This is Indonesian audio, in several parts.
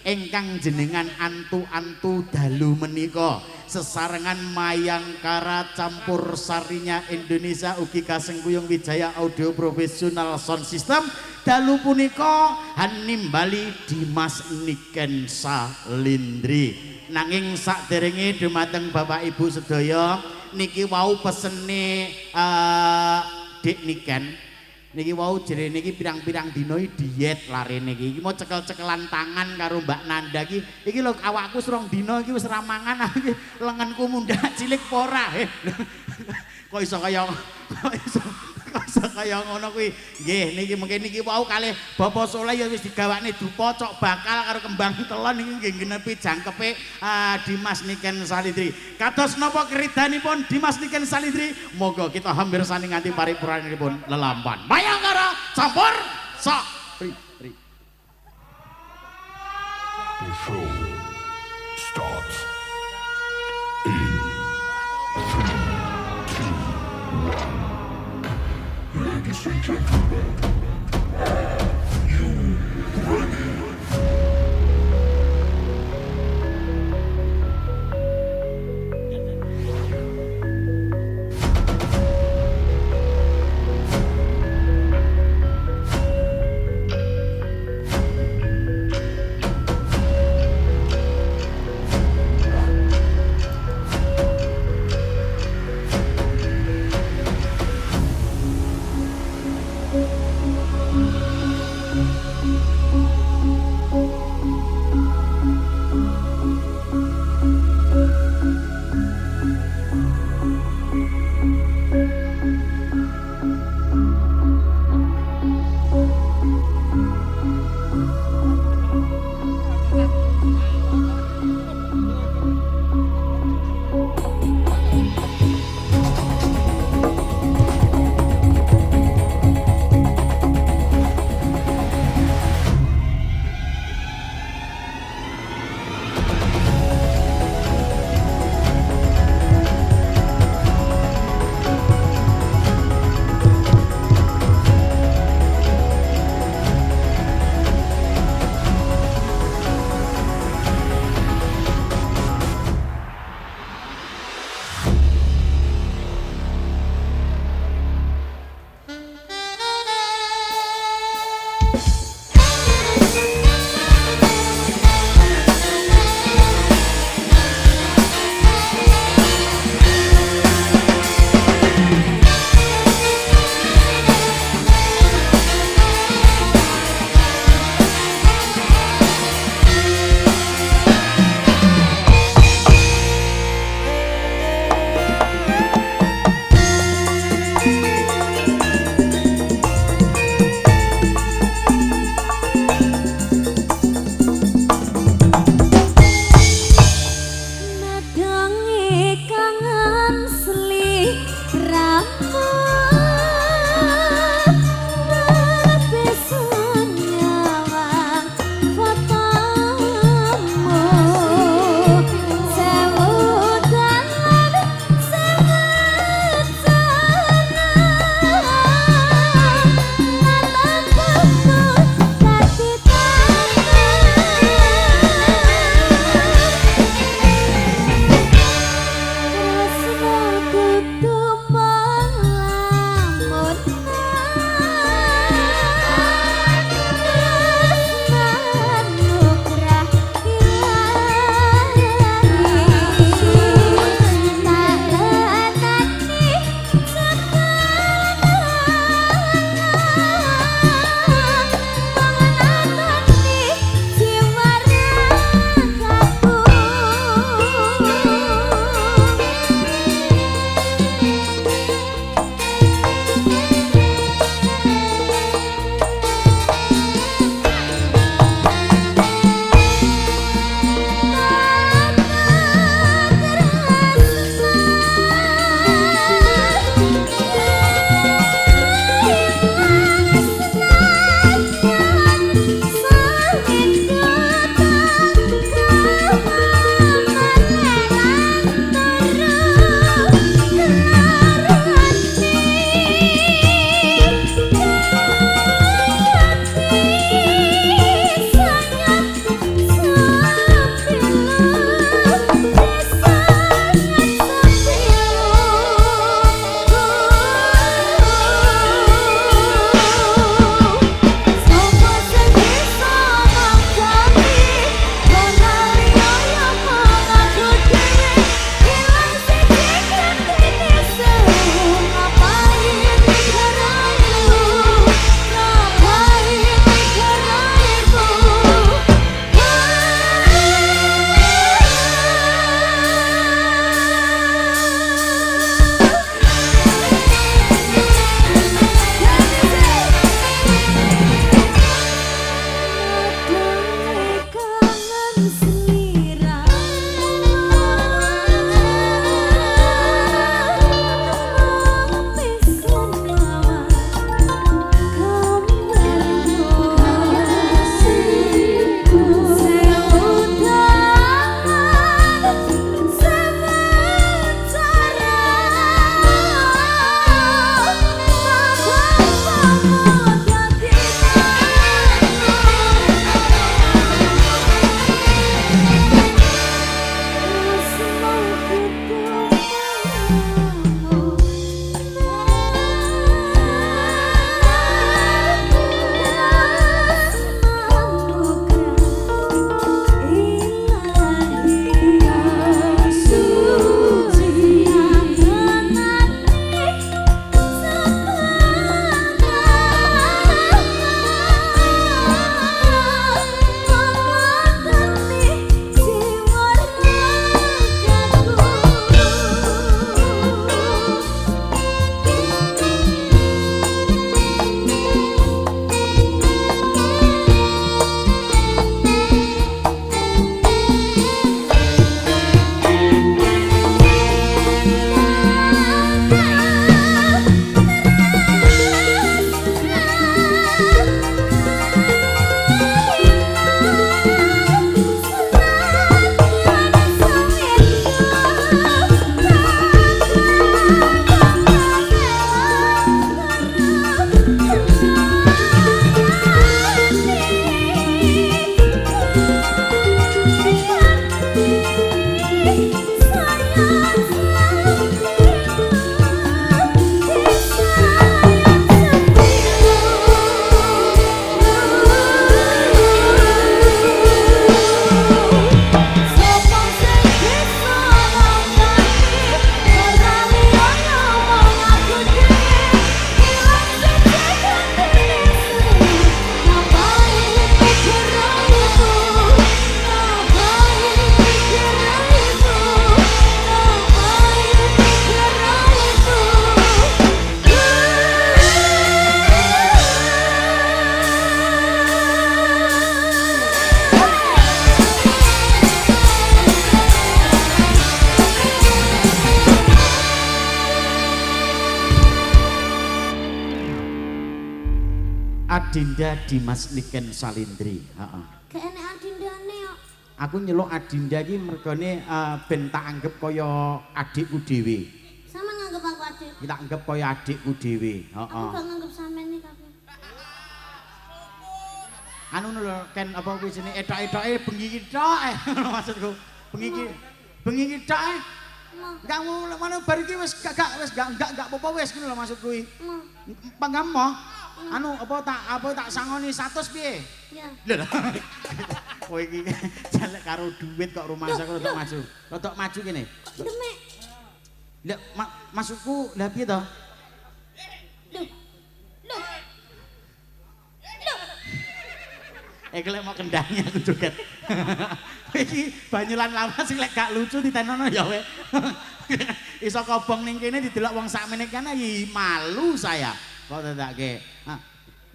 ingkang jenengan antu-antu dalu menika sesarengan Mayangkara campur sarinya Indonesia ugi kasengkuyung Wijaya Audio Professional Sound System dalu punika hanimbali Dimas Niken Salindri. Nanging saderenge dumateng Bapak Ibu sedaya niki wau pesene Dik Niken niki wau jere niki pirang-pirang dina diet larene iki mau cekel-cekelan tangan karo Mbak Nanda iki lho awakku wis 2 dina iki wis ra mangan iki lengenku mundhak cilik pora kok iso kaya ngono kuwi nggih niki mungkin niki wau kalih Bapak Soleh ya wis digawakne dupa cok bakal karo kembang telon niki nggih genepi jangkepe Dimas Niken Salindri kados napa keridanipun Dimas Niken Salindri moga kita hampir sani nganti paripurnanipun lelampahan Mayangkara campur sari. The show starts. Ladies and gentlemen, are you ready? Adinda Dimas Niken Salindri. Heeh. Gak enek adindane kok. Aku nyeluk Adinda iki mergane ben tak anggap kaya adikku dhewe. Sama nganggep aku adik. Kita anggap kaya adikku dhewe. Aku Heeh. gak nganggep sampean nih kabeh. Anu lho Ken apa kuwi jenenge etok-etoke bengi iki tok maksudku. Bengi iki tok Enggak ngono bar iki wis gak apa-apa wis ngono lho maksud kuwi. Panggam mo. Anu apa tak sangoni 100 piye? Ya. Lho. Kowe iki jalek karo duit kok rumah aku rodok maju. Rodok maju kene. Demek. Lha masukku lha piye to? Loh. Loh. Lek mau kendangnya aku joget. Iki banyulan lama sing lek gak lucu ditenono ya we. Iso kobong ning kene didelok wong sakmene kan malu saya. Kok tetekke.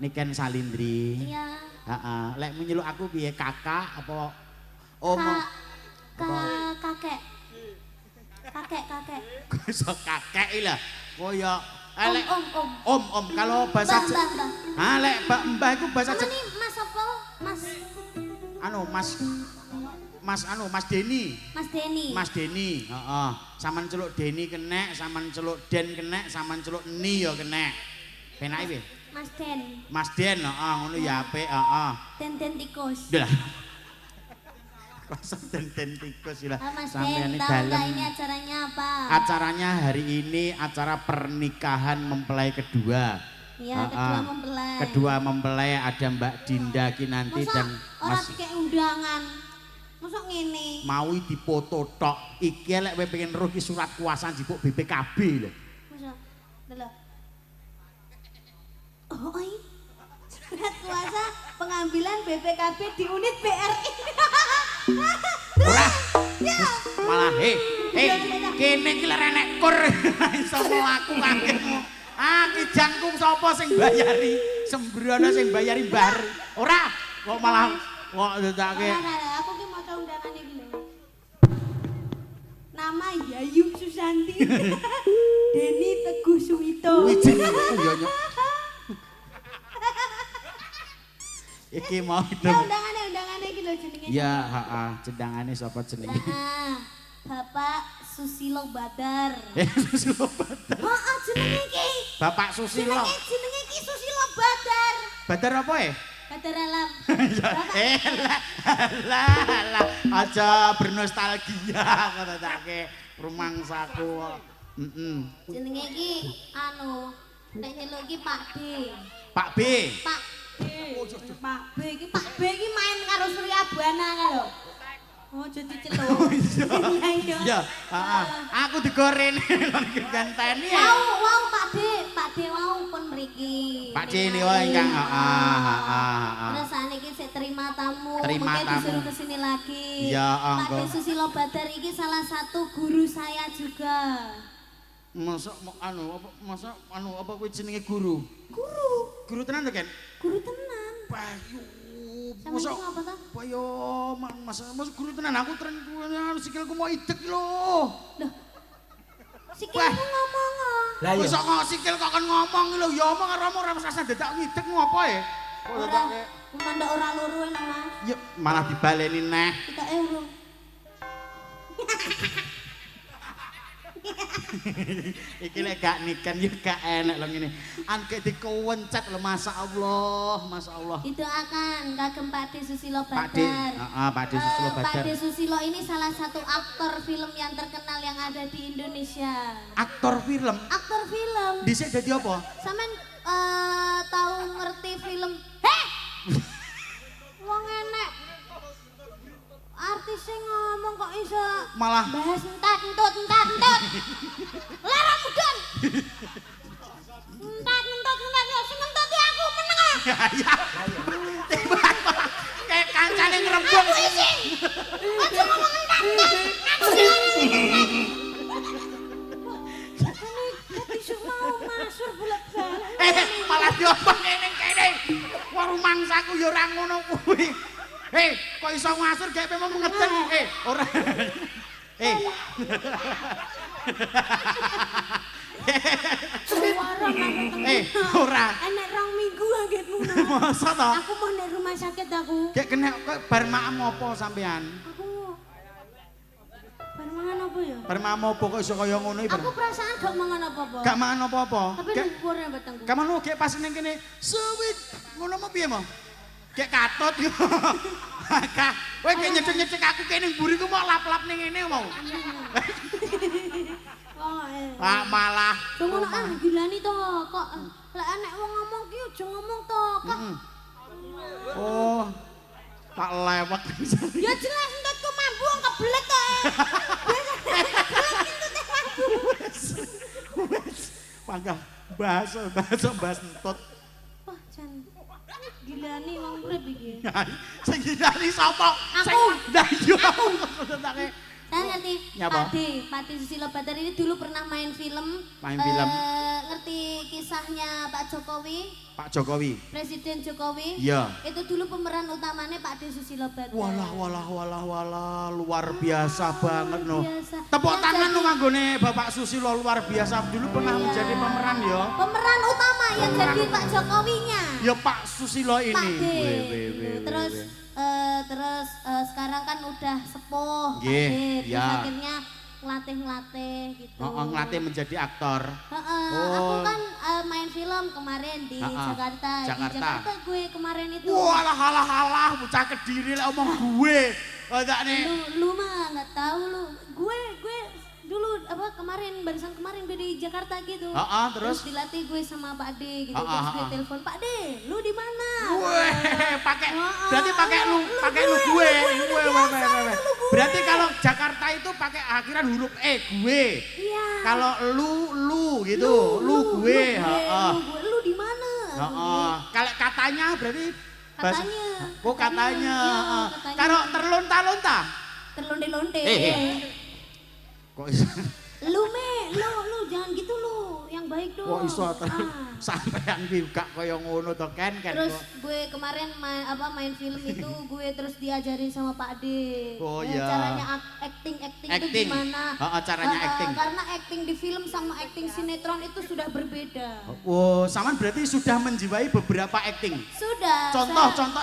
Niken Salindri. Iya. Heeh. Lek menyeluk aku piye kakak apa om? Kakek. Kok iso kakek lah. Koyo lek om kalau bahasa Mbah. lek mbah iku bahasa Sama nih Mas apa? Mas Deni. Mas Deni. Heeh. Saman celuk Deni kenek, saman celuk Den kenek, saman celuk Ni ya kenek. Penake piye? Mas Den, heeh, ngono ya apik, heeh. Den tikus. Lah. Kosong Den tikus lah. Mas Sampeyan Den, tahu nggak ini acaranya apa? Acaranya hari ini acara pernikahan mempelai kedua. Iya, Kedua mempelai ada Mbak Dinda Kinanti dan Mas kayak undangan. Mosok ngene. mau dipoto tok. Iki lek kowe pengen roh iki surat kuasa jipuk BPKB lho. Mosok. Delok. Oh, surat kuasa pengambilan BPKB di unit BRI. Ora. Malah kene iki lek enek kur iso aku kagetmu. Kijangku sapa sing bayari? Sembrono sing bayari bar. Ora, kok malah kok tetake. Aku ki maca undangane iki lho. Nama Yayu Susanti. Deni Teguh Suwito. Wijing ya nyok. Iki mau Ya undangane iki lho jenenge. Ya, heeh, cendangane sapa jenenge? Bapak Susilo Badar. Susilo Badar. Heeh, jenenge iki. Bapak Susilo. Jenenge iki Susilo Badar. Badar apa Badar alam. lah, aja bernostalgia katake rumangsaku. Jenenge iki nek nyeluk iki Pak B. Pak B. Pak B iki main karo Surya Buana kan lho. Oh, jadi celuk. Iya, aku digorene kon ganteni. Wow, Pak D wow pun mriki. Pak D ini wae ingkang Terus saniki sik terima tamu, Terima mungkin tamu. disuruh kesini lagi. Ya, Pak anggo. D Susilo Badar iki salah satu guru saya juga. Apa kuwi jenenge guru? Guru tenan to, Ken? Guru tenan. Bayu. Sama iki apa ta? Bayo, masa guru tenan aku sikilku mau idek lho. Loh. Sikilmu ngomong. Lah iya. Kok sikil kok kan ngomong lho, ya omong karo ora rasa dadak ngidek ngopo e? Kok dadake Umanda ora loro enak, Mas. ya malah dibaleni neh. Kita urung. Iki lek gak niken ya gak enak lho ngene. Angke dikewencet lho masyaallah. Didoakan kagem Pak D Susilo Pak D, Badar. Pak D Susilo Pak Badar. D Susilo ini salah satu aktor film yang terkenal yang ada di Indonesia. Aktor film. Aktor film. Dhisik dadi apa? Sampean tahu ngerti film? Heh. Wong enek. Artisnya ngomong kok iso Malah bahas entat. Lara mudun. Entat ya sementara aku meneng ah. ya. Kayak kancane ngrembug. Aku izin. Aja ngomong entat. Aku iso mau masuk bolak-balik. Malah diomong ning kene. Wong rumangsaku ya ora ngono kuwi. Kok iso ngasur gek memang ngeten. Ora. Ora. Ora. Enek 2 minggu minggu angetmu. Masa toh? Aku mau nek rumah sakit aku. Gek kena kok bar maem apa sampean? Aku bar mangan apa ya? Bar maem apa kok iso kaya ngono iki? Aku perasaan gak mangan apa-apa. Gak mangan apa-apa. Tapi Gek lumpurnya batangku. kamu gek pas ning kene suwit ngono mau piye mo? Gek katut yo. Kak, kowe gek nyedek-nyedek aku kene mburi ku mau lap-lap ning ngene mau. Oh, Pak malah. Ngono gilani to kok. Lah nek wong ngomong ki aja ngomong to, Kak. Oh. Tak lewat. Ya jelas entutku mambu wong kebelet to. Kebelet entute mambu. Wes. Panggah bahasa bahas entut. Wah, jan. Gilani wong urip iki. Sing gilani sapa? Aku. Lah yo. Saya ngerti Nyapa? Pati Susilo Badar ini dulu pernah main film. Main film. Ngerti kisahnya Pak Jokowi, Pak Jokowi. Presiden Jokowi. Iya. Itu dulu pemeran utamanya Pak De Susilo Badar. Walah, luar biasa banget no. biasa. Tepuk Yang tangan jadi- lu nganggone Bapak Susilo luar biasa. Dulu pernah Iya. menjadi pemeran ya. Pemeran utama yang Pemeran jadi utama. Pak Jokowinya. Ya Pak Susilo ini. Pak De. Weh. Terus sekarang kan udah sepuh Pak Nggih, De. Terus ya. akhirnya ngelatih gitu. Ngelatih menjadi aktor. Aku Oh. kan main film kemarin di Jakarta. Di Jakarta. Jakarta gue kemarin itu. Walah, bocah Kediri lek omong gue. Oh tak nih. Lu mah nggak tahu lu. Gue dulu kemarin barusan kemarin gue di Jakarta gitu. Terus dilatih gue sama Pak De gitu. Ah, Terus ah, gue ah. telepon, "Pak De, lu di mana?" Weh, berarti pakai lu gue, gue. udah biasa, Weh. itu lu gue. Berarti kalau Jakarta itu pakai akhiran huruf gue. Iya. Kalau lu gitu, lu gue. Lu di mana? Kalau katanya berarti Katanya. Oh katanya. Katanya. Kalau terlonta-lonta. Terlonde-londe. Kok iso? Lu jangan gitu lu, yang baik dong. Kok iso sampean ki gak kaya ngono to Ken Terus kok. gue kemarin main film itu gue terus diajarin sama Pak De. Oh, iya. Caranya acting itu gimana? Caranya acting. Karena acting di film sama acting sinetron itu sudah berbeda. Oh, saman berarti sudah menjiwai beberapa acting. Sudah. Contoh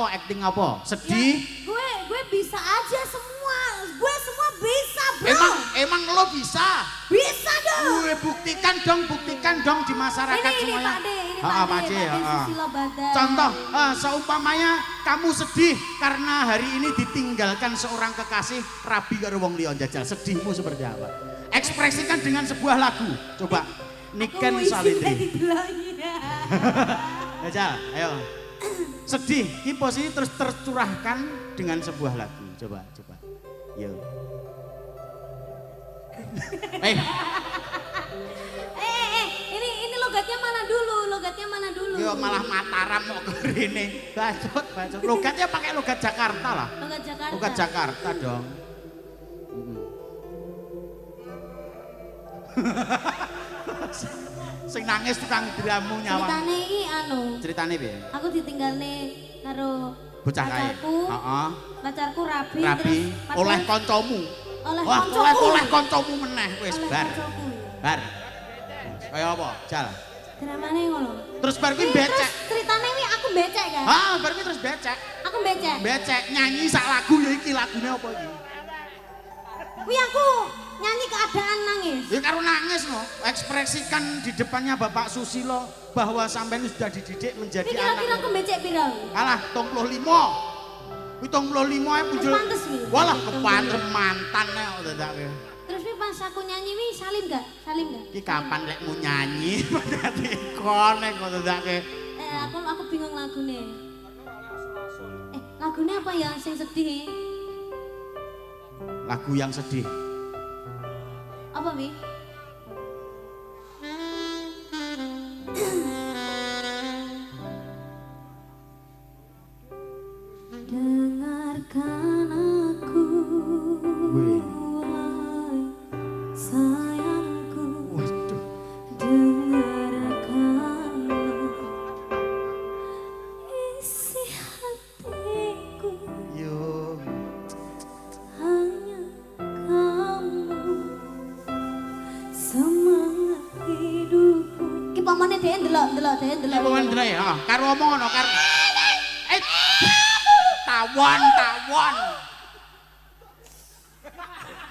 acting apa? Sedih. Ya, gue bisa aja semua. Gue semua bisa, Bro. Emang lo bisa? Bisa dong. Gue buktikan dong di masyarakat Ini semuanya. Pak De, Susilo Badar. Contoh, seumpamanya kamu sedih karena hari ini ditinggalkan seorang kekasih rabi karo wong liya jajal. Sedihmu seperti apa? Ekspresikan dengan sebuah lagu. Coba. Niken Salitri. Jajal, ayo. Sedih, ki posisi terus tercurahkan dengan sebuah lagu. Coba. Yo. Ini logatnya mana dulu? Yo malah Mataram kok kerene. Bacot. Logatnya pakai logat Jakarta lah. Logat Jakarta. Logat Jakarta dong. Sing nangis tukang diramu nyawang. Ceritane iki Ceritane piye? aku ditinggalne karo Bocah kae. pacarku. Pacarku Rabi, Rabi terus oleh kancamu. oleh Wah, koncoku. oleh kancamu meneh wis Oleh bar. koncoku. Bar. Kaya apa? Jal. Dramane ngono. Terus bar kuwi Terus becek. ceritane iki aku becek kan? Bar kuwi terus becek. Aku becek. Becek nyanyi sak lagu ya iki lagune apa iki? Kuwi aku nyanyi keadaan nangis. Ya karo nangis no, ekspresikan di depannya Bapak Susilo bahwa sampean sudah dididik menjadi Ini kira-kira aku anak. becek pira? Alah, 35. Kuwi 35 ae muncul. Kepantes wi. Walah kepantes mantan kok dadake. Terus wi pas aku nyanyi wi salim gak? Iki kapan lek mu nyanyi berarti kone kok dadake. Aku bingung lagune. Lagune apa ya sing sedih? Lagu yang sedih. Apa wi? Dengarkan aku, Wih. wahai sayangku. Waduh. Dengarkanlah isi hatiku, Yo. hanya kamu dhek ndelok dhek ndelok. Apa ndelok ya? Karo omong ngono karo. Tawon.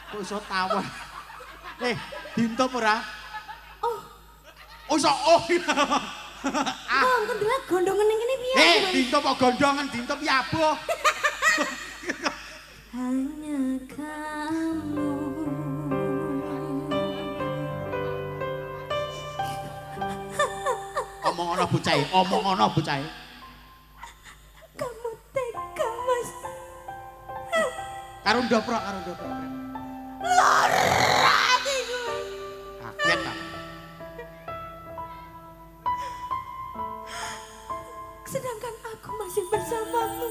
Kok iso tawon? Dintop ora? Oh iso oh. Oh, engko ndelok gondongan ning kene piye? Dintop kok gondongan, dintop ya aboh. Hanya kamu. Omong ana bocah. Kamu tega, Mas. Karo ndoprok. Lara atiku. Kaget ta. Sedangkan aku masih bersamamu.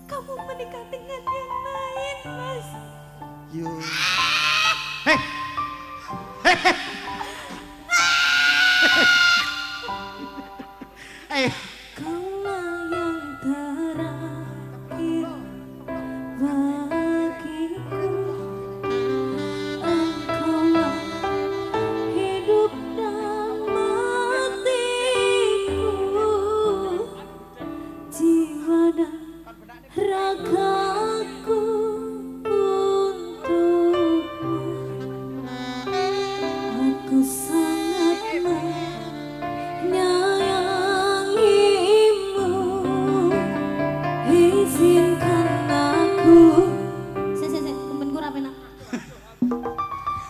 Kamu menikah dengan yang lain, Mas. Yo. Kaulah yang terakhir bagiku. Engkaulah hidup dan matiku. Jiwa dan ragaku untukmu. Aku sangat menyayangimu. Izinkan aku kembenku rapi nak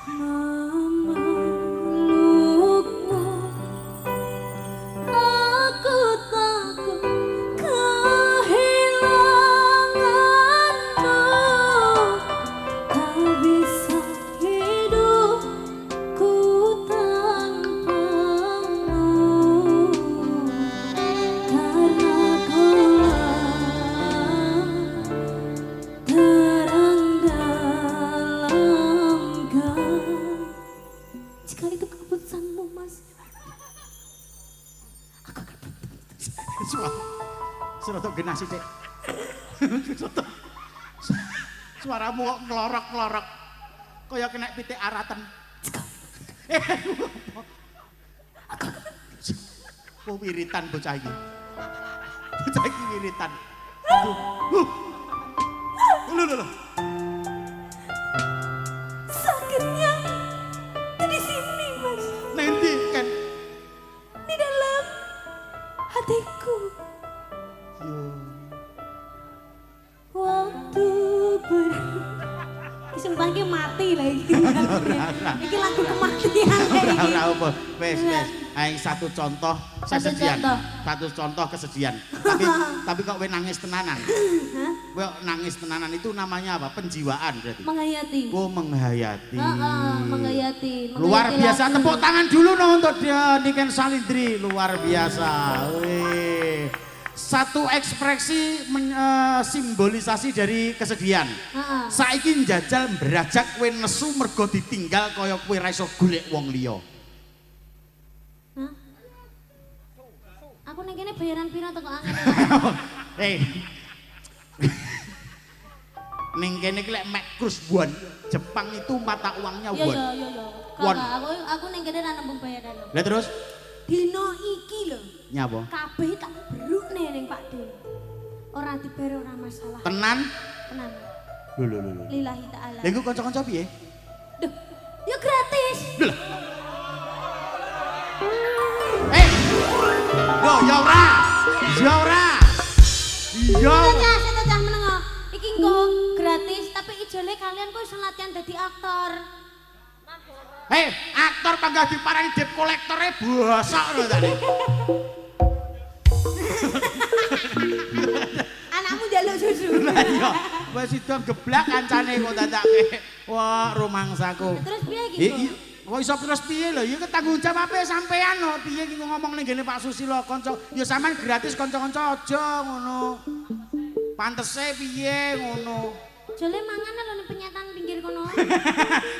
memelukmu. Aku takut kehilanganmu. Tak bisa hidupku tanpamu. Karena kaulah terang dalam gelap. Jika itu keputusanmu, Mas, aku akan Suara genah sithik. Suaramu kok nglorok-nglorok. Kaya kena pitik aratan. Kok wiritan bocah iki. Bocah iki wiritan. Lho. sakitnya di sini, Mas, Nanti kan. di dalam hatiku. Waktu sumpah iki mati lagi. Iki lagu kematian iki. Ora apa. Wes. Aing satu contoh kesedihan. Satu contoh kesedihan. Tapi kok kowe nangis tenanan? Hah? Kowe nangis tenanan itu namanya apa? Penjiwaan berarti. Menghayati. Oh, menghayati. Menghayati. Luar biasa, lagu. tepuk tangan dulu no untuk dia Niken Salindri, luar biasa. Wih. Satu ekspresi simbolisasi dari kesedihan. Saiki njajal berajak kowe nesu mergo ditinggal kaya kowe ra iso golek wong liya. Hah? Aku ning kene bayaran pira teko angin. Ning kene ki lek mek krus won, Jepang itu mata uangnya won. Yo. Won. Aku ning kene ra nembung bayaran. Lah terus Dino iki lho. nyapa? Kabeh tak berukne ning Pak De. Ora dibayar ora masalah. Tenan? Tenan. Lho. Lillahi taala. Lha iku kanca-kanca piye? Duh, ya gratis. Lho. Loh, ya ora. Iya. Saya cah menengo. Iki engko gratis tapi ijole kalian kok iso latihan dadi aktor. Aktor panggah diparani debt kolektore bosok lho tadi. Anakmu njaluk susu. Lah iya, wis sida geblak kancane kok dadake. Wah, rumangsaku. Terus piye iki? Kok iso terus piye lho? Ya tanggung jawabe sampean lho. Piye iki ngomong ning gene Pak Susilo kanca. Ya sampean gratis kanca-kanca aja ngono. Pantese piye ngono. Jole mangan lho ning penyetan pinggir kono.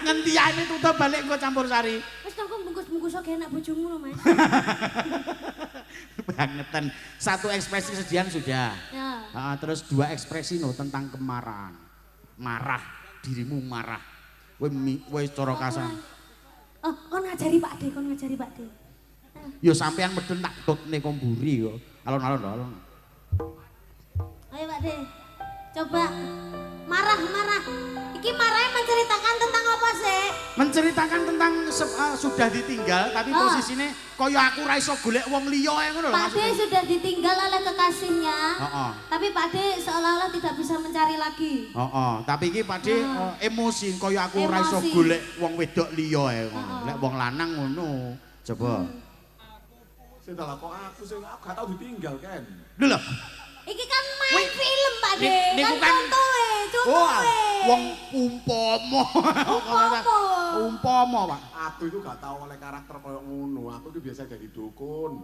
Ngentiane tutup balik engko campur sari. Wis tangko bungkus-bungkus kok enak bojomu lho, Mas. Bangetan. Satu ekspresi kesedihan sudah. Ya. Terus dua ekspresi no tentang kemarahan. Marah, dirimu marah. Kowe cara kasar. Oh, kon ngajari Pak De, Yo sampean medun tak tutne komburi yo. Alon-alon alon. Ayo Pak De. Coba marah. Iki marahnya menceritakan tentang apa sih? Menceritakan tentang sudah ditinggal tapi posisinya kaya aku ra iso golek wong liya ngono lho Pak De maksudnya. sudah ditinggal oleh kekasihnya. Heeh. Tapi Pak De seolah-olah tidak bisa mencari lagi. Heeh, tapi iki Pak De emosi kaya aku ora iso Emosi. golek wong wedok liya ngono. Lek wong lanang ngono. Coba. Sing dalah kok aku sing aku gak tau ditinggal kan. Lho lho. Iki kan main film Pak De. Niku Kan kan- contohe. Wong umpama. Umpama, Pak. Aku itu gak tau oleh karakter koyo ngono. Aku itu biasa jadi dukun.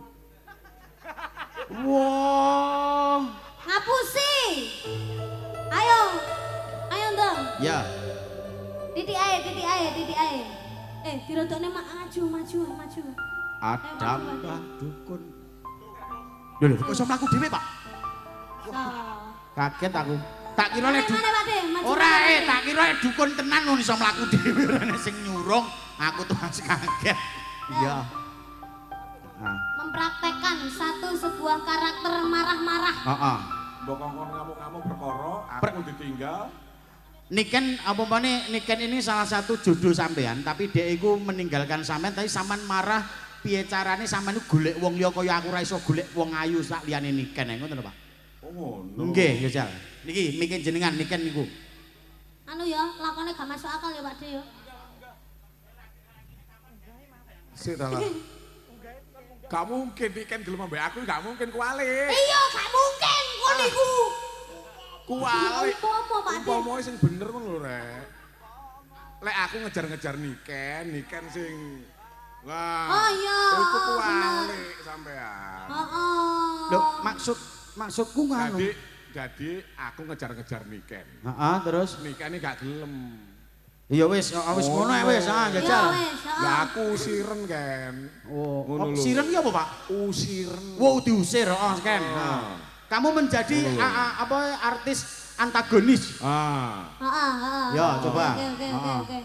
Wah. Ngapusi. Ayo. Ayo dong. Ya. Titik ae. Dirodokne maju. Ada Mbah Dukun. Lho, kok iso mlaku dhewe, Pak? Kaget aku. Tak kira lek Mana Pak De? Maju ora mana, Pak De? tak kira dukun tenan ngono iso mlaku dhewe ora ana sing nyurung. Aku tuh masih kaget. Iya. Nah, Mempraktekkan sebuah karakter marah-marah. heeh. Mbok kongkon ngamuk-ngamuk perkara, aku ditinggal. Niken apa mbane Niken ini salah satu jodoh sampean tapi dia iku meninggalkan sampean tapi sampean marah piye carane sampean iku golek wong liya kaya aku ra iso golek wong ayu sak liyane Niken ngono lho Pak. Oh ngono. Nggih ya Jal. Niki mikin jenengan Niken niku. Anu ya, lakonnya gak masuk akal ya Pak De ya. Sik dalah. Gak mungkin kan gelem mbek aku gak mungkin kuali. Iya, gak mungkin kok niku. Kuali. Umpama Pak De. Umpama sing bener ngono lho rek. Lek aku ngejar-ngejar Niken sing wah. Oh iya, Iku bener. kuali sampean. Heeh. Lho maksudku ngono. Jadi aku ngejar-ngejar Niken. Heeh, terus Niken ini gak gelem. ya wis ngono ae wis Ya jajal. wis, heeh. Lah aku usiren kan. Oh, Ngono lho. siren ki apa, Pak? Usiren. Wow, diusir, kan. Kamu menjadi artis antagonis. Heeh. Ya, coba. Oke.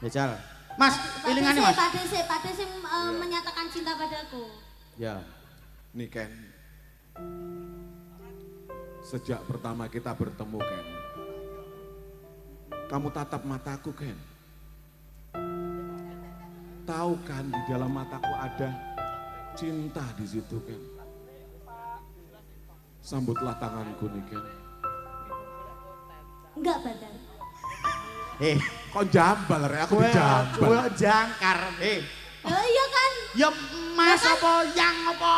Jajal. Mas, pilihane Mas. Pak De sing menyatakan cinta padaku. Ya. Niken. Sejak pertama kita bertemu Ken. Kamu tatap mataku Ken. Tahu kan di dalam mataku ada cinta di situ Ken. Sambutlah tanganku nih Ken. Enggak, Badar. Kok jambal Rek? Aku dijambal. Kowe jangkar. Ya iya kan. Ya Mas apa yang apa?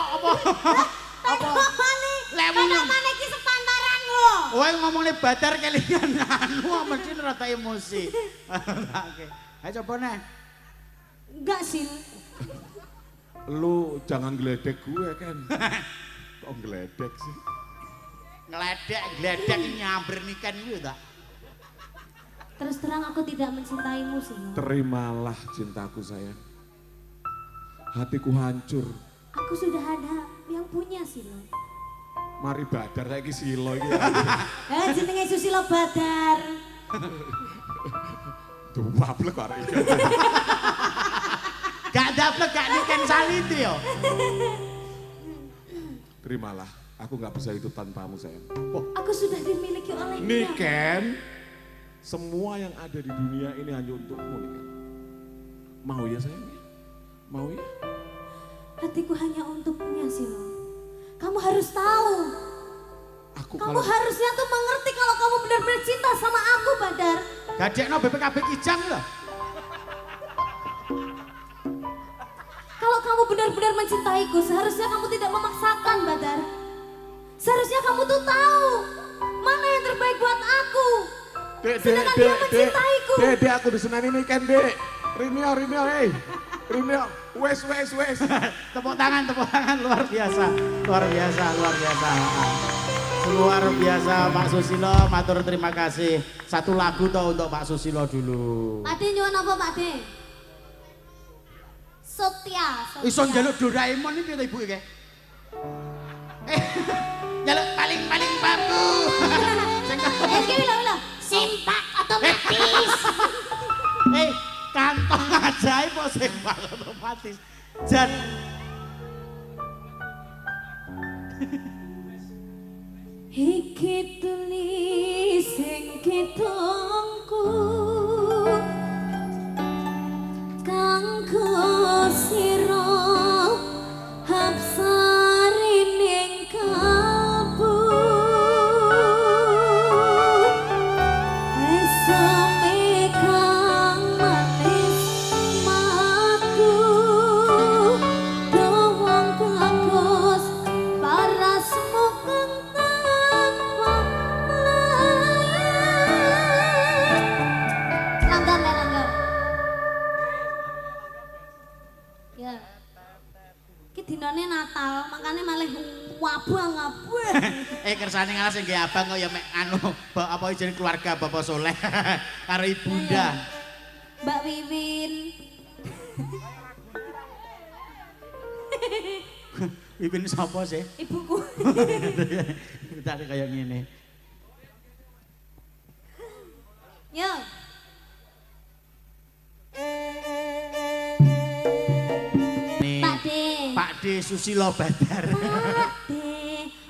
Tanggapannya. Lewung. Tanggapannya ki sepantaran lho. Kowe ngomongnya badar kelingan anu mesti rada emosi. Oke. Ayo coba nih. Enggak sih. Lu jangan geledek gue Ken. Kok geledek sih? Gledek nyamber Niken kuwi ta. Terus terang aku tidak mencintaimu sih. Terimalah cintaku sayang. Hatiku hancur. Aku sudah ada yang punya sih lo. Mari badar saiki silo iki. Jenenge Susilo Badar. Dupablek arek iki. Gak daplek gak Niken saliti yo. Terimalah, aku nggak bisa hidup tanpamu sayang. Aku sudah dimiliki olehnya. Niken, semua yang ada di dunia ini hanya untukmu Niken. Mau ya sayang? Mau ya? Hatiku hanya untuknya sih lo. Kamu harus tahu. Kamu harusnya tuh mengerti kalau kamu benar-benar cinta sama aku, Badar. Gadekno BPKB Kijang lho. Kalau kamu benar-benar mencintaiku, seharusnya kamu tidak memaksakan, Badar. Seharusnya kamu tuh tahu mana yang terbaik buat aku. Sedangkan dia mencintaiku. Dek, aku disenani Niken, Dek. Rinio, Rinio, wes. Tepuk tangan luar biasa. Luar biasa Pak Susilo, matur terima kasih. Satu lagu toh untuk Pak Susilo dulu. Pak De nyuwun apa, Pak De? Sotya. Iso njaluk Doraemon iki piye Ibu iki? Njaluk paling bambu. Sing Iki lho. Simpak otomatis. kantong ajaib kok sing otomatis. Jan Iki tulis sing kitongku kanggo sira hapsari ning kalbu esome kang manis matu dawang bagus parasmu kang tanpa layar langgar ya langgar ya iki dinane Natal makane malah wabah-wabah Kersane ngalas nggih abang kok ya mek anu apa jeneng keluarga Bapak Soleh karo Ibunda. Mbak Wiwin Ipin sapa sih? ibuku Tadi kayak ngene. yo Nih, Pak D Pak D Susilo Badar. Pak D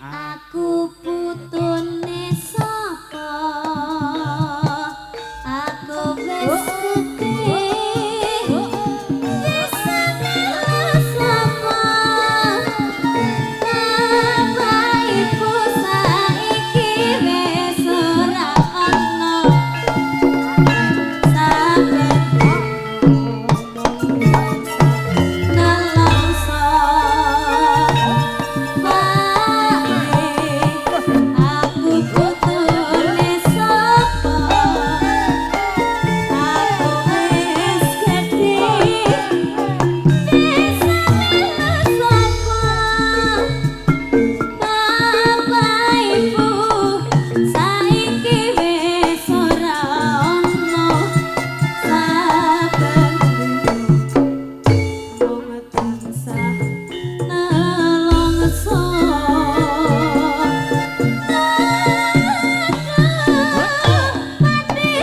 aku putune sapa aku wis gede bisa kelas sapa bapak ibu saiki wis ora ana saben nelongso aku putune sapa aku wis gede bisa kelas sapa bapak ibu saiki wis ora ana saben wong tansah nelongso mati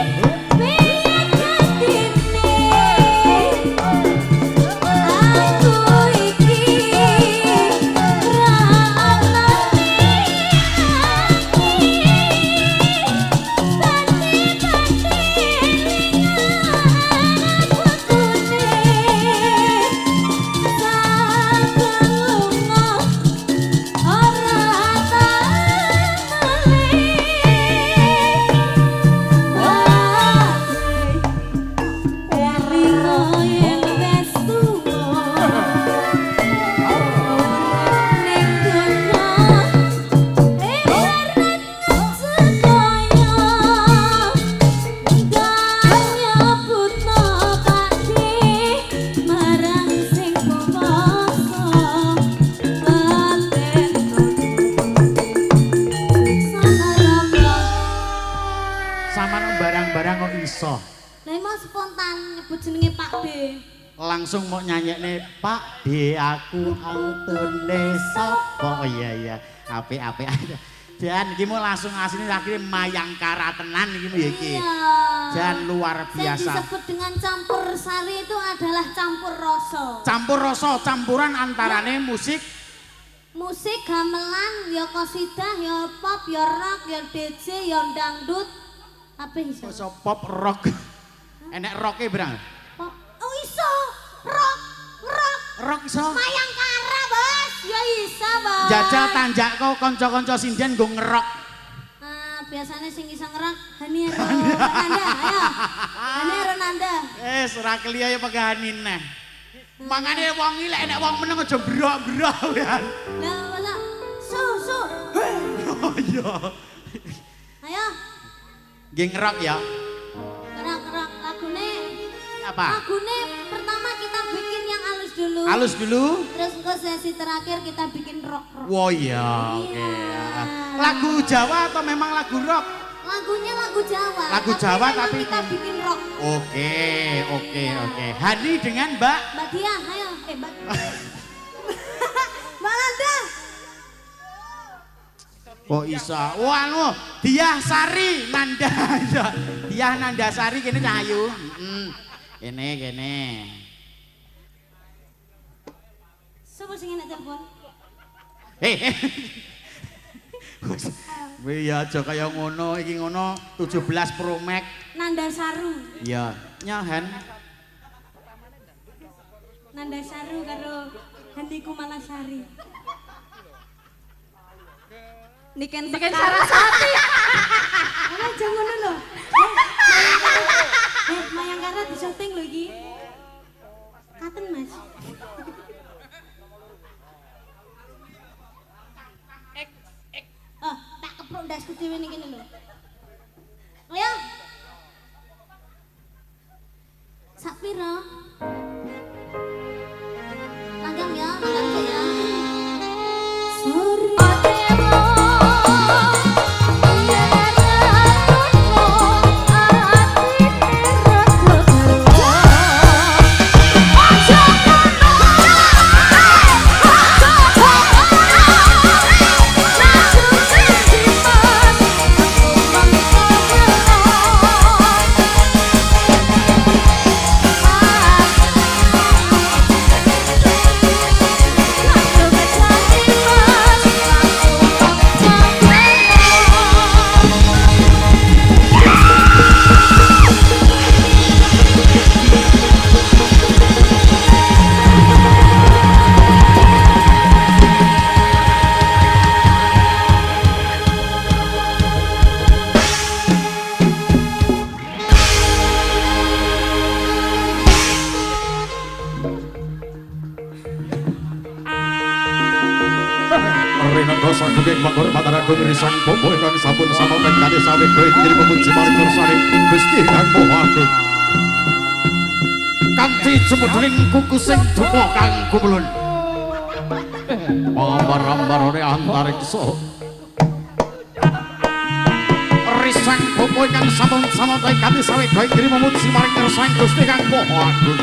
piye jadine aku iki ra ana Saman barang-barang kok iso. Lah mau spontan nyebut jenenge Pak D. Langsung mau nyanyekne Pak D aku antune sapa. Oh iya. Apik-apik aja. Dan iki mau langsung asline akhirnya Mayangkara tenan iki ya iki. Iya. Dan luar Yang biasa. disebut dengan campur sari itu adalah campur rasa. Campur rasa, campuran antarane musik Musik gamelan, ya qasidah, ya pop, ya rock, ya DJ, ya dangdut. Apa iso? iso pop rock. Enek rocke berang. Pop. Oh iso. Rock. Rock iso. Mayangkara, Bos. Ya iso, Bos. Jajal tanjak kau kanca-kanca sinden nggo ngerok. Biasanya sing iso ngerak Hani Ronanda, ayo. Hani Ronanda. Ora kliya ya pegani neh. Mangane wong iki lek enek wong meneng aja brok-brok ya. Lah masa su. Oh iya. Ayo, Nggih ngerok ya. kerak lagune. Apa? Lagune pertama kita bikin yang halus dulu. Halus dulu. Terus ke sesi terakhir kita bikin rock. Wah iya, oke. Iya. Lagu Jawa atau memang lagu rock? Lagunya lagu Jawa. Lagu Jawa memang tapi kita bikin rock. Oke. Hani dengan Mbak Mbak Diah, ayo. Mbak. Mbak Landa. kok isa. Wah anu, Diah Sari Nanda. Diah Nandasari kene cah ayu. Kene. Sopo sing enak telepon? Wih ya aja kaya ngono, iki ngono 17 Pro Max. Nanda Saru. Iya, nyahan. Nanda Saru karo Handiku Malasari. Niken Sarasati. Ana aja ngono lho. Mayangkara di syuting lho iki. Katen Mas. Oh, tak keprok ndasku dhewe ning kene lho. Ayo. Sak pira? Langgang ya. Sore Saking penghormatan agung risang bobo ingkang sampun samawet kali sawit diri pemuji marang kursane Gusti Kang Maha Agung. Kanthi jemudling kuku sing duka kang kumulun. Ambar-ambarane antariksa. Risang bobo ingkang sampun samawet kali sawit diri pemuji marang kursane Gusti Kang Maha Agung.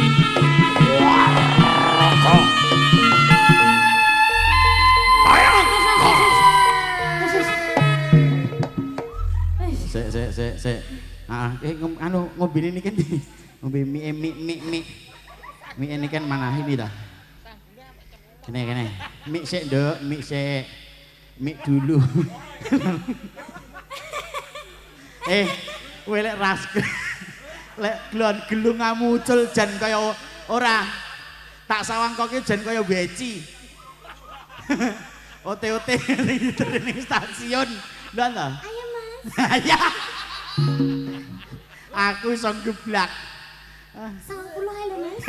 Sek. Anu ngombe ini kan ngombe mie ini kan mana ini dah. Kene. Mie sik, Nduk, mie sik. Mie dulu. Welek ras. Lek glon-gelung muncul jan kaya ora. Tak sawangkoke jan kaya beci. Ote-ote ning stasiun. Lho ta? Ayo Mas. Ya. Aku iso geblak. 90 ae lho Mas.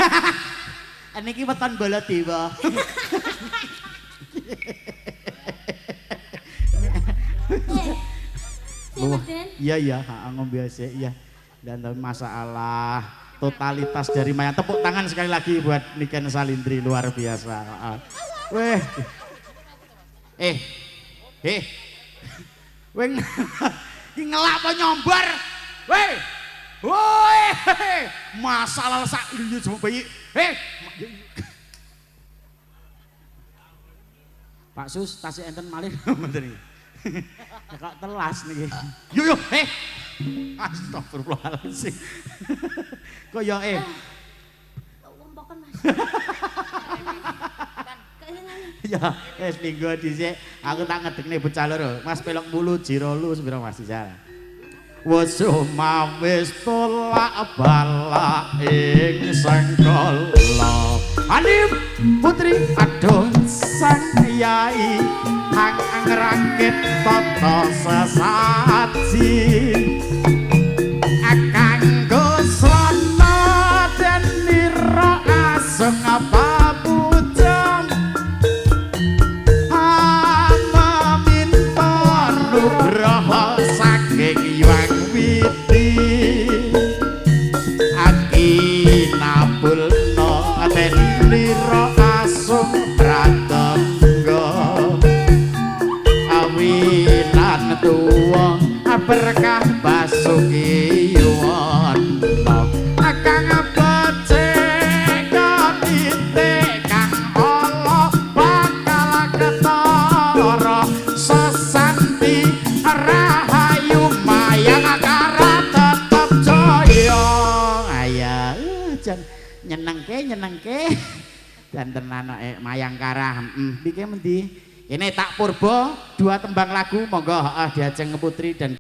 Niki weton Baladewa. Iya, ngombe sik iya. Dan masalah totalitas dari Mayang. Tepuk tangan sekali lagi buat Niken Salindri, luar biasa. Weh. Weng iki ngelak apa nyombar? Weh. Woi. Masalah sak lho jemu bayi. Pak Sus, tasih enten malih mboten iki. Kok telas niki. Yo. Astagfirullahaladzim. Kok ya Wompoken Mas. Ya, minggu dhisik aku tak ngedekne bocah loro. Mas pelok mulu jiro lu sepira Mas Rizal. Wes mawis tolak bala ing sangkala. Anim putri adon sang yai hang ngrangkit tata sesaji. Kanggo srana den nira asung apa saking yuang witi aki nabulno den lira asung pratangga awinan tuwa berkah basuki wonten kang becik katite kang ala bakal ketara sesanti rahayu mayang kara tetep jaya. Aya jan nyenengke dan tenan Mayangkara. Iki mendi Ini tak purbo 2 tembang lagu monggo diajeng Putri dan